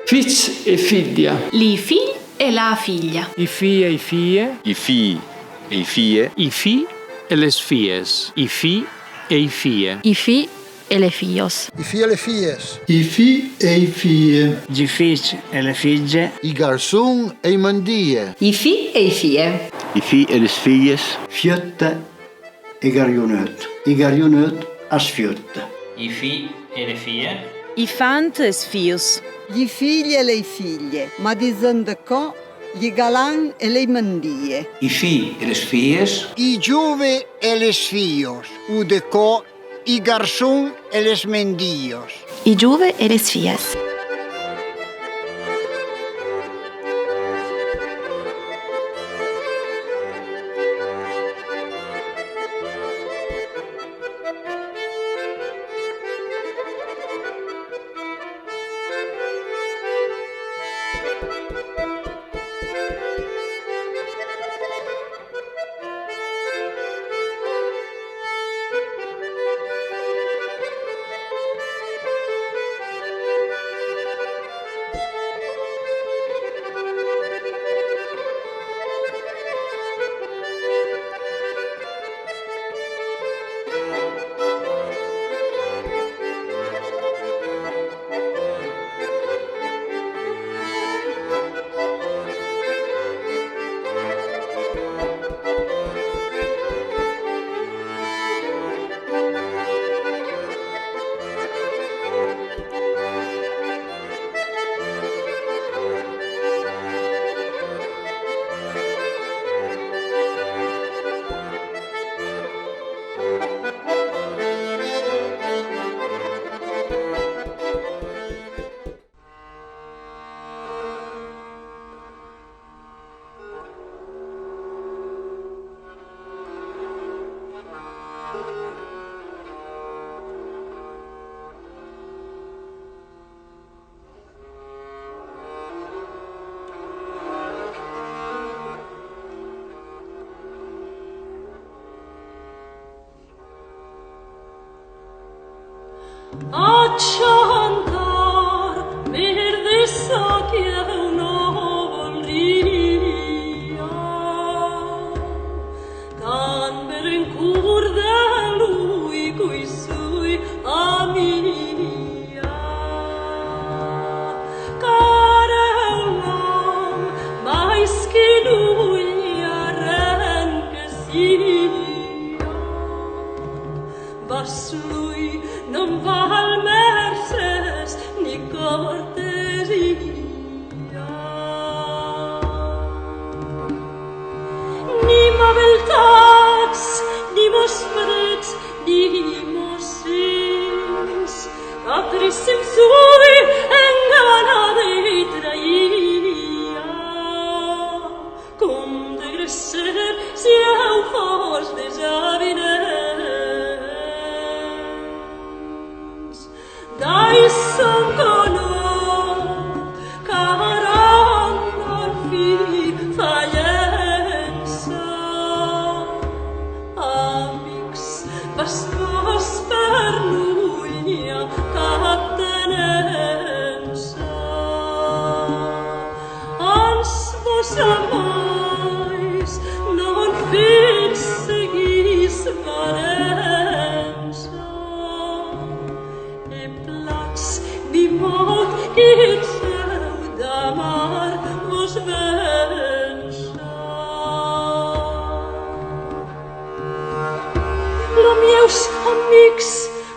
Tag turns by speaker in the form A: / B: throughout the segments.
A: Fiz e figlia.
B: Li fill e la figlia.
C: I fii e i fie.
D: I fii e i fie.
C: I fi e les fies. I fi e i fie.
B: I fi e le fios.
E: I fii e le fies.
A: I fi e i fie.
F: I figli e le figlie.
E: I garçon e i mandie.
G: I fi e i fie.
D: I fi e les filles.
H: Fjötte e garjonet. I garjonet as fjötte.
I: I fi e le fie.
J: I fant e fios.
K: Gli figli e le figlie, ma di zendecò, gli galan e le mandie.
F: I fi e les fies.
E: I giove e les fios. U de co i garçon e les mendios.
B: I giuve e les fies.
L: A cantar verde saquia una volria tan per in cur de lui coi sui amia carella mais che lui arranca sia vas lui non val merces ni cortesia ni mobiltats ni mosprets ni mosins catrissim sui enganade traia cum de gresser si au fos desavinents dai son conot caran al fi fallença amics bastos per nuia catenença ans vos amais non fit seguis valença e plats mi mod git seu d'amar vos vença lo mieus amics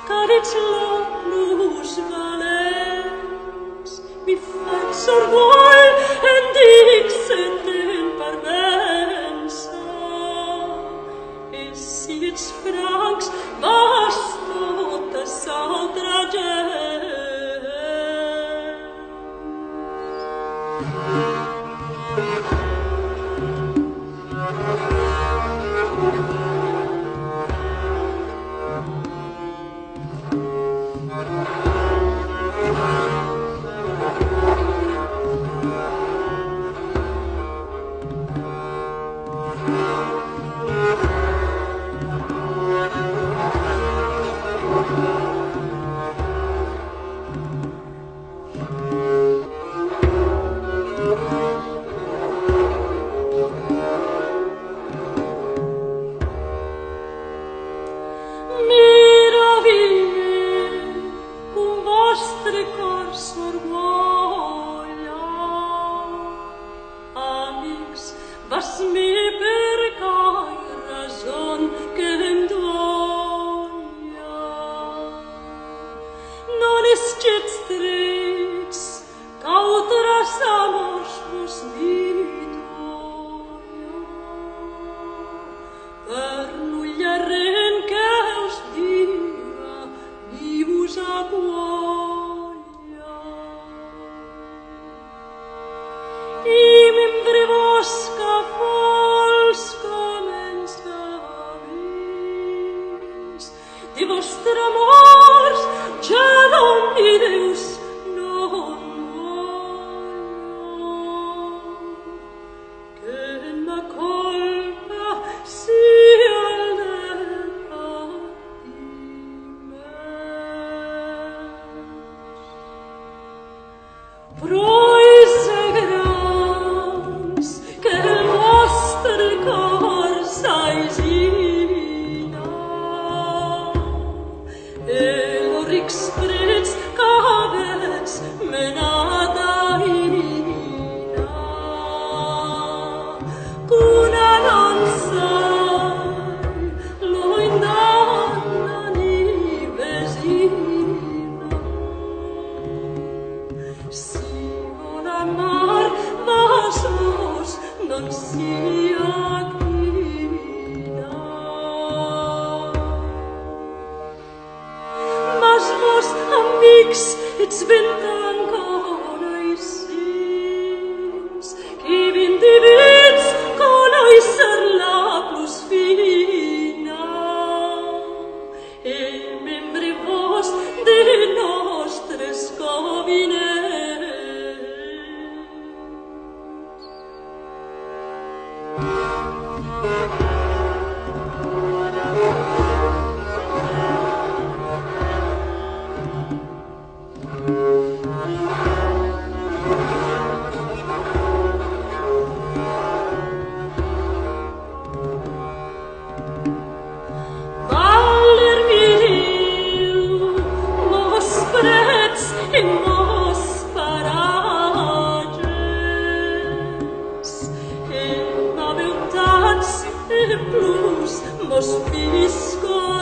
L: carets lonus valents mi faig orgull en dic senten parvença e si ets francs vas totes altra gent vostre amors ja non mi deus non voglio che la colpa sia l'età di me. Proise grans che il vostre cor s'aisina e lo rixprets cavets menada ina cuna non sai lo indanna ni vesina si vol amar vasos non sia quina mas vos amics ets ventan conoisins qui vindivits conoisser la plus fina e membri vos de nostres covinets. Valer viu, mos prets e mos parages, e m'aveutats e plus mos fis corages,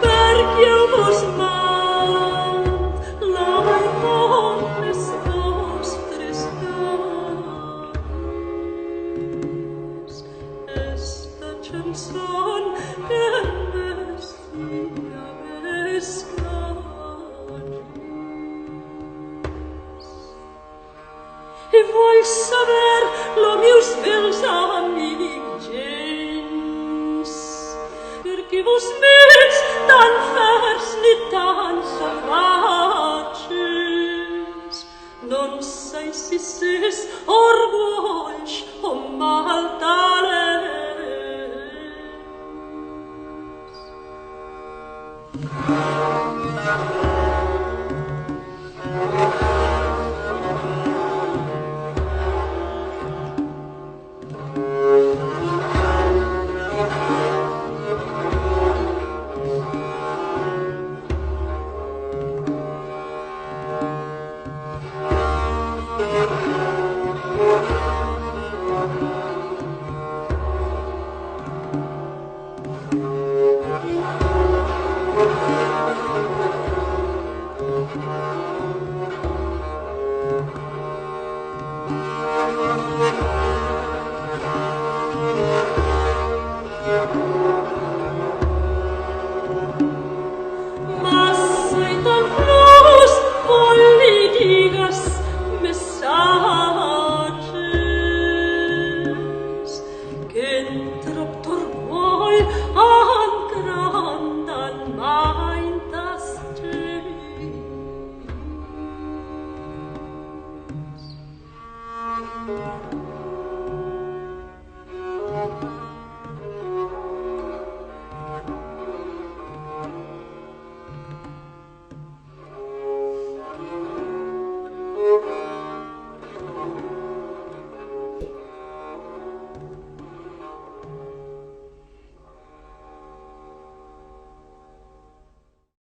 L: perque eu vos mand l'amor les vostres cares. Esta canzon che messia mescagis e vuol saber lo mius vels amic gens perché vos mets tan fers ni tan salvatges non sai si ses orgolls o mal talents.